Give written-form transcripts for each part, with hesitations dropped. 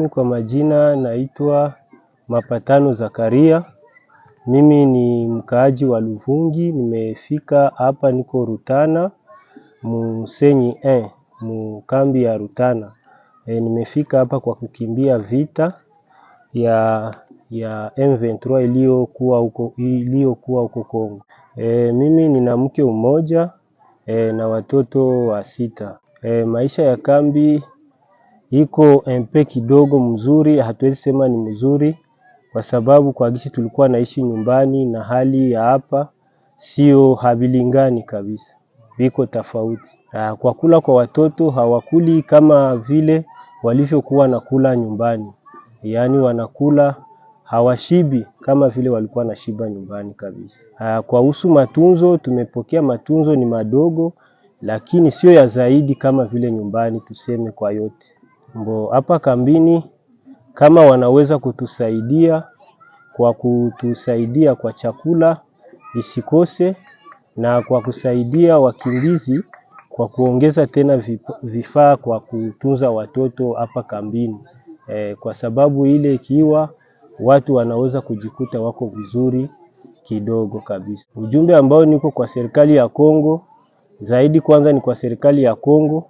Mimi kwa majina naitwa Mapatano Zakaria. Mimi ni mkaaji wa Luvungi. Nimefika hapa niko Rutana, Musenyi mkambi ya Rutana. Nimefika hapa kwa kukimbia vita ya M23 iliyokuwa huko Kongo. Mimi nina mke mmoja na watoto wa 6. Maisha ya kambi iko mpe kidogo mzuri, hatuwezi sema ni mzuri kwa sababu kwa gisi tulikuwa naishi nyumbani na hali ya hapa sio habilingani kabisa, biko tofauti. Kwa kula kwa watoto hawakuli kama vile walivyokuwa nakula nyumbani, yaani wanakula hawashibi kama vile walikuwa na shiba nyumbani kabisa. Kwa husu matunzo, tumepokea matunzo ni madogo lakini sio ya zaidi kama vile nyumbani, tuseme kwa yote. Hapa kambini kama wanaweza kutusaidia kwa chakula isikose, na kwa kusaidia wakimbizi kwa kuongeza tena vifaa kwa kutunza watoto hapa kambini. Kwa sababu ile ikiwa watu wanaweza kujikuta wako vizuri kidogo kabisa. Ujumbe ambao niko kwa serikali ya Kongo, zaidi kwanza ni kwa serikali ya Kongo,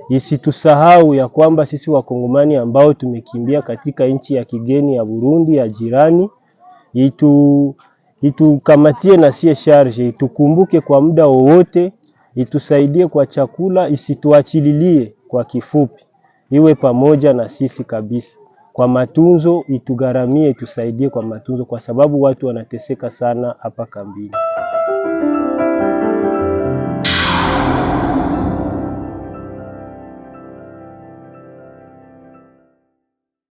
isitusahau ya kwamba sisi wakongomani ambao tumekimbia katika nchi ya kigeni ya Burundi ya jirani, itukamatie na sie charge, itukumbuke kwa muda wowote, itusaidie kwa chakula, isituachililie kwa kifupi, iwe pamoja na sisi kabisa. Kwa matunzo itugharamie, itusaidie kwa matunzo kwa sababu watu wanateseka sana hapa kambini.